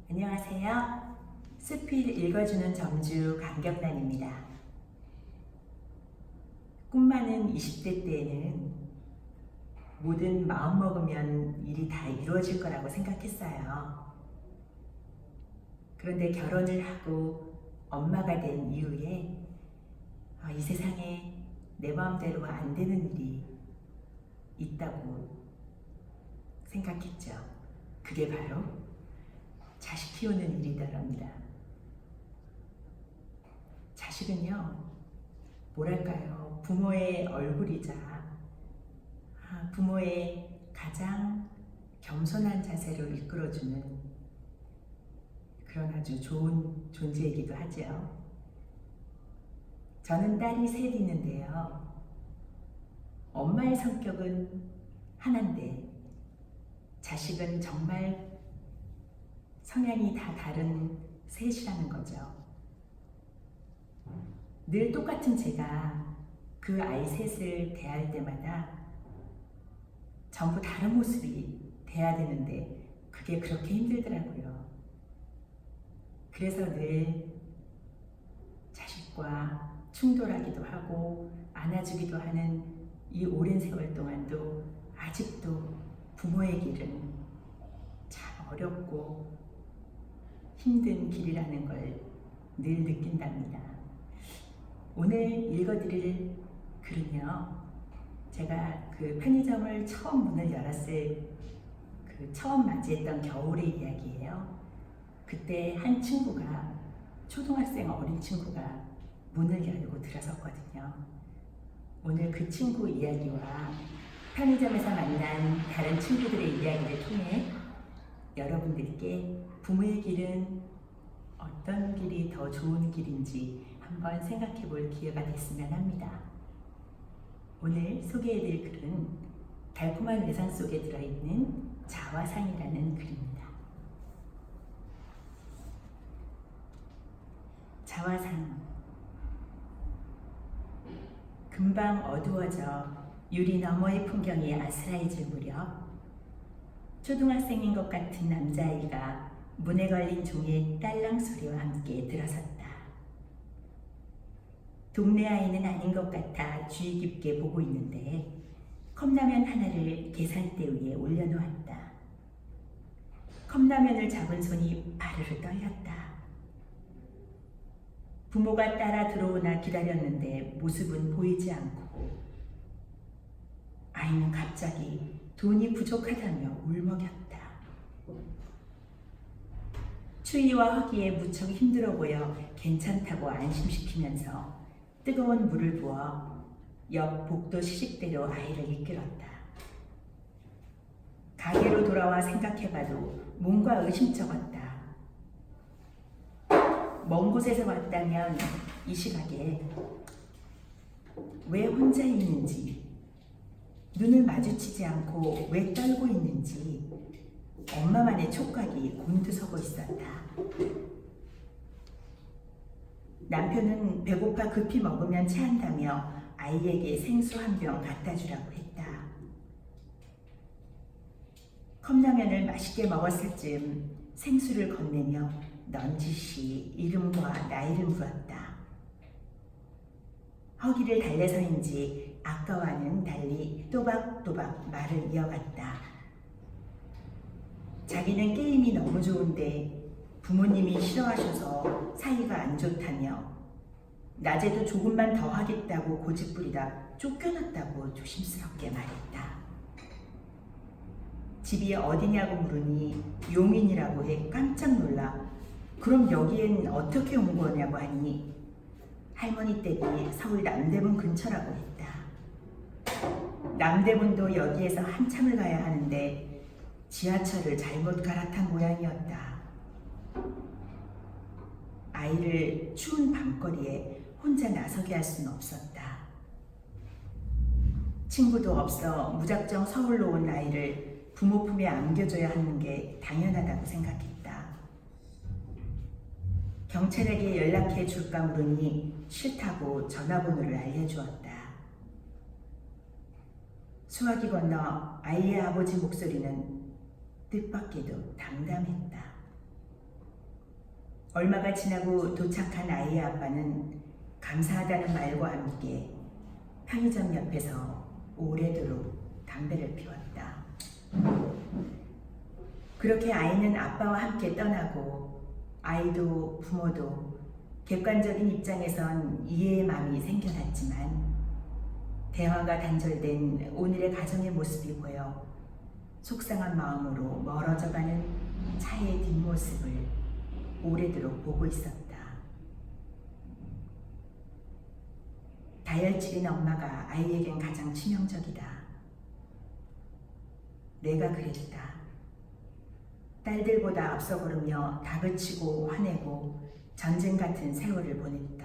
안녕하세요. 수필 읽어주는 점주 강경란입니다. 꿈 많은 20대 때에는 뭐든 마음먹으면 일이 다 이루어질 거라고 생각했어요. 그런데 결혼을 하고 엄마가 된 이후에 이 세상에 내 마음대로 안 되는 일이 있다고 생각했죠. 그게 바로 자식 키우는 일이더랍니다. 자식은요, 뭐랄까요, 부모의 얼굴이자 부모의 가장 겸손한 자세로 이끌어주는 그런 아주 좋은 존재이기도 하죠. 저는 딸이 셋 있는데요. 엄마의 성격은 하나인데 자식은 정말 성향이 다 다른 셋이라는 거죠. 늘 똑같은 제가 그 아이 셋을 대할 때마다 전부 다른 모습이 돼야 되는데 그게 그렇게 힘들더라고요. 그래서 늘 자식과 충돌하기도 하고 안아주기도 하는 이 오랜 세월 동안도 아직도 부모의 길은 참 어렵고 힘든 길이라는 걸 늘 느낀답니다. 오늘 읽어드릴 글은요, 제가 그 편의점을 처음 문을 열었을 처음 맞이했던 겨울의 이야기예요. 그때 한 친구가, 초등학생 어린 친구가 문을 열고 들어섰거든요. 오늘 그 친구 이야기와 편의점에서 만난 다른 친구들의 이야기를 통해 여러분들께 부모의 길은 어떤 길이 더 좋은 길인지 한번 생각해 볼 기회가 됐으면 합니다. 오늘 소개해드릴 글은 달콤한 외상 속에 들어있는 자화상이라는 글입니다. 자화상. 금방 어두워져 유리 너머의 풍경이 아스라해질 무렵 초등학생인 것 같은 남자아이가 문에 걸린 종이의 딸랑 소리와 함께 들어섰다. 동네 아이는 아닌 것 같아 주의 깊게 보고 있는데 컵라면 하나를 계산대 위에 올려놓았다. 컵라면을 잡은 손이 바르르 떨렸다. 부모가 따라 들어오나 기다렸는데 모습은 보이지 않고 아이는 갑자기 돈이 부족하다며 울먹였다. 추위와 허기에 무척 힘들어 보여 괜찮다고 안심시키면서 뜨거운 물을 부어 옆 복도 시식대로 아이를 이끌었다. 가게로 돌아와 생각해봐도 뭔가 의심쩍었다. 먼 곳에서 왔다면 이 시각에 왜 혼자 있는지, 눈을 마주치지 않고 왜 떨고 있는지 엄마만의 촉각이 곤두서고 있었다. 남편은 배고파 급히 먹으면 체한다며 아이에게 생수 한 병 갖다 주라고 했다. 컵라면을 맛있게 먹었을 즈음 생수를 건네며 넌지시 이름과 나이를 물었다. 허기를 달래서인지 아까와는 달리 또박또박 말을 이어갔다. 자기는 게임이 너무 좋은데 부모님이 싫어하셔서 사이가 안 좋다며 낮에도 조금만 더 하겠다고 고집부리다 쫓겨났다고 조심스럽게 말했다. 집이 어디냐고 물으니 용인이라고 해 깜짝 놀라 그럼 여기엔 어떻게 온 거냐고 하니 할머니 댁이 서울 남대문 근처라고 했다. 남대문도 여기에서 한참을 가야 하는데 지하철을 잘못 갈아탄 모양이었다. 아이를 추운 밤거리에 혼자 나서게 할 수는 없었다. 친구도 없어 무작정 서울로 온 아이를 부모 품에 안겨줘야 하는 게 당연하다고 생각했다. 경찰에게 연락해 줄까 물으니 싫다고 전화번호를 알려주었다. 수화기 건너 아이의 아버지 목소리는 뜻밖에도 담담했다. 얼마가 지나고 도착한 아이의 아빠는 감사하다는 말과 함께 편의점 옆에서 오래도록 담배를 피웠다. 그렇게 아이는 아빠와 함께 떠나고 아이도 부모도 객관적인 입장에선 이해의 마음이 생겨났지만 대화가 단절된 오늘의 가정의 모습이 보여 속상한 마음으로 멀어져가는 차의 뒷모습을 오래도록 보고 있었다. 다혈질인 엄마가 아이에겐 가장 치명적이다. 내가 그랬다. 딸들보다 앞서 걸으며 다그치고 화내고 전쟁 같은 세월을 보냈다.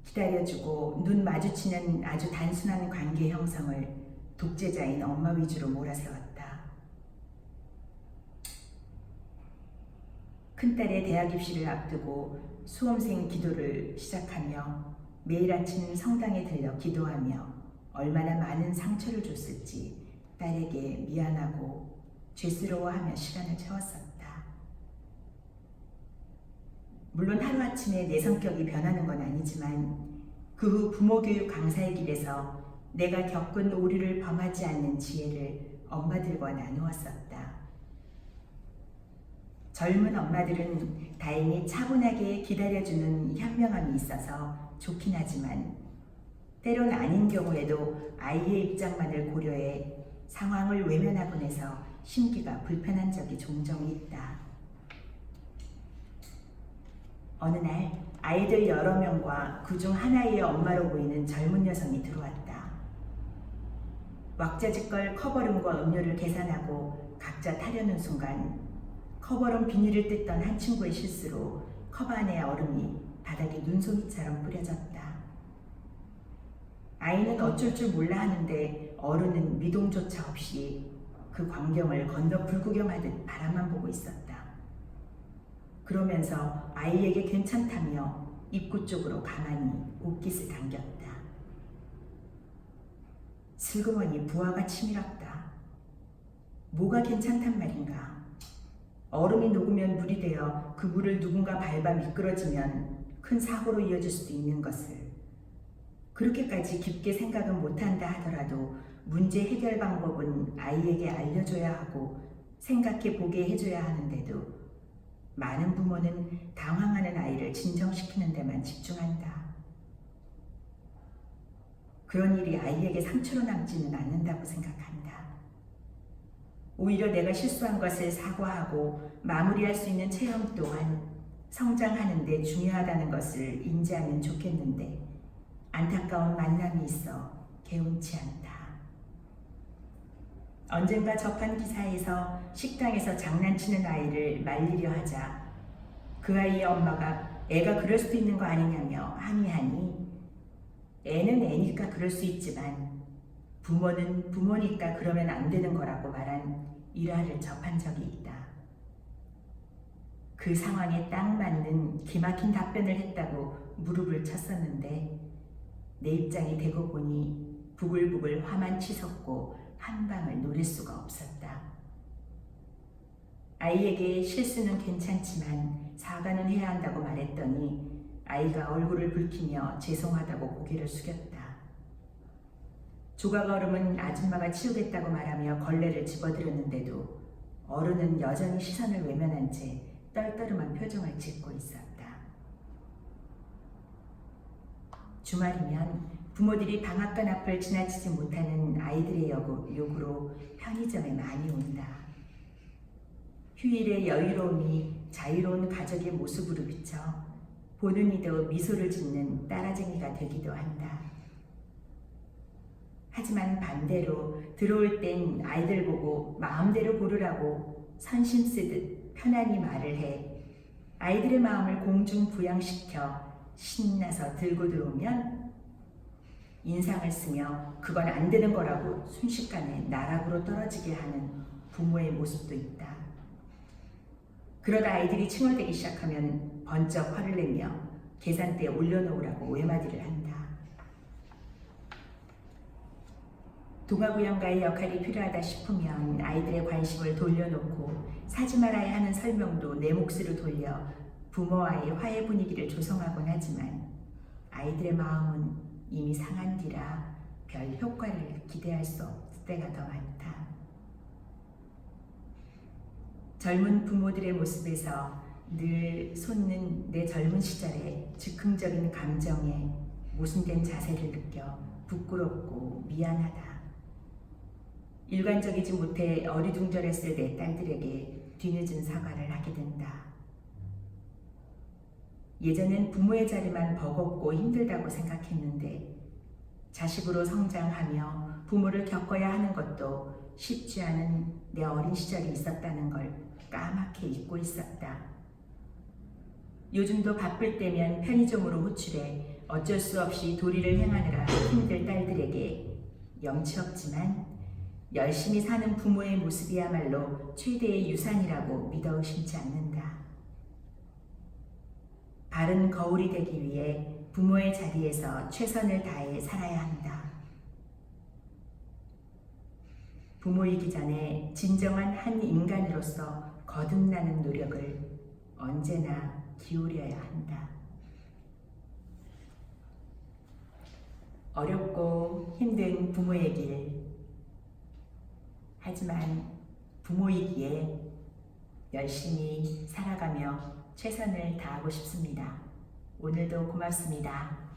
기다려주고 눈 마주치는 아주 단순한 관계 형성을 독재자인 엄마 위주로 몰아세웠다. 큰딸의 대학 입시를 앞두고 수험생 기도를 시작하며 매일 아침 성당에 들려 기도하며 얼마나 많은 상처를 줬을지 딸에게 미안하고 죄스러워하며 시간을 채웠었다. 물론 하루아침에 내 성격이 변하는 건 아니지만 그 후 부모교육 강사의 길에서 내가 겪은 오류를 범하지 않는 지혜를 엄마들과 나누었었다. 젊은 엄마들은 다행히 차분하게 기다려주는 현명함이 있어서 좋긴 하지만 때론 아닌 경우에도 아이의 입장만을 고려해 상황을 외면하곤 해서 심기가 불편한 적이 종종 있다. 어느 날 아이들 여러 명과 그중 하나의 엄마로 보이는 젊은 여성이 들어왔다. 왁자지껄 커버룸과 음료를 계산하고 각자 타려는 순간 커버룸 비닐을 뜯던 한 친구의 실수로 컵 안의 얼음이 바닥에 눈송이처럼 뿌려졌다. 아이는 어쩔 줄 몰라 하는데 어른은 미동조차 없이 그 광경을 건너 불구경하듯 바라만 보고 있었다. 그러면서 아이에게 괜찮다며 입구 쪽으로 가만히 옷깃을 당겼다. 슬그머니 부하가 치밀었다. 뭐가 괜찮단 말인가? 얼음이 녹으면 물이 되어 그 물을 누군가 밟아 미끄러지면 큰 사고로 이어질 수도 있는 것을 그렇게까지 깊게 생각은 못한다 하더라도 문제 해결 방법은 아이에게 알려줘야 하고 생각해 보게 해줘야 하는데도 많은 부모는 당황하는 아이를 진정시키는 데만 집중한다. 그런 일이 아이에게 상처로 남지는 않는다고 생각한다. 오히려 내가 실수한 것을 사과하고 마무리할 수 있는 체험 또한 성장하는 데 중요하다는 것을 인지하면 좋겠는데 안타까운 만남이 있어 개운치 않다. 언젠가 접한 기사에서 식당에서 장난치는 아이를 말리려 하자 그 아이의 엄마가 애가 그럴 수도 있는 거 아니냐며 항의하니 애는 애니까 그럴 수 있지만 부모는 부모니까 그러면 안 되는 거라고 말한 일화를 접한 적이 있다. 그 상황에 딱 맞는 기막힌 답변을 했다고 무릎을 쳤었는데 내 입장이 되고 보니 부글부글 화만 치솟고 한 방을 노릴 수가 없었다. 아이에게 실수는 괜찮지만 사과는 해야 한다고 말했더니 아이가 얼굴을 붉히며 죄송하다고 고개를 숙였다. 조각 얼음은 아줌마가 치우겠다고 말하며 걸레를 집어들었는데도 어른은 여전히 시선을 외면한 채 떨떠름한 표정을 짓고 있었다. 주말이면 부모들이 방앗간 앞을 지나치지 못하는 아이들의 요구로 편의점에 많이 온다. 휴일의 여유로움이 자유로운 가족의 모습으로 비쳐 보는 이도 미소를 짓는 따라쟁이가 되기도 한다. 하지만 반대로 들어올 땐 아이들 보고 마음대로 고르라고 선심 쓰듯 편안히 말을 해 아이들의 마음을 공중부양시켜 신나서 들고 들어오면 인상을 쓰며 그건 안 되는 거라고 순식간에 나락으로 떨어지게 하는 부모의 모습도 있다. 그러다 아이들이 칭얼대기 시작하면 번쩍 화를 내며 계산대에 올려놓으라고 외마디를 한다. 동화구연가의 역할이 필요하다 싶으면 아이들의 관심을 돌려놓고 사지 말아야 하는 설명도 내 몫으로 돌려 부모와의 화해 분위기를 조성하곤 하지만 아이들의 마음은 이미 상한 뒤라 별 효과를 기대할 수 없을 때가 더 많다. 젊은 부모들의 모습에서 늘 솟는 내 젊은 시절의 즉흥적인 감정에 모순된 자세를 느껴 부끄럽고 미안하다. 일관적이지 못해 어리둥절했을 내 딸들에게 뒤늦은 사과를 하게 된다. 예전엔 부모의 자리만 버겁고 힘들다고 생각했는데 자식으로 성장하며 부모를 겪어야 하는 것도 쉽지 않은 내 어린 시절이 있었다는 걸 까맣게 잊고 있었다. 요즘도 바쁠 때면 편의점으로 호출해 어쩔 수 없이 도리를 행하느라 힘들 딸들에게 염치 없지만 열심히 사는 부모의 모습이야말로 최대의 유산이라고 믿어 의심치 않는다. 바른 거울이 되기 위해 부모의 자리에서 최선을 다해 살아야 한다. 부모이기 전에 진정한 한 인간으로서 거듭나는 노력을 언제나 기울여야 한다. 어렵고 힘든 부모의 길. 하지만 부모이기에 열심히 살아가며 최선을 다하고 싶습니다. 오늘도 고맙습니다.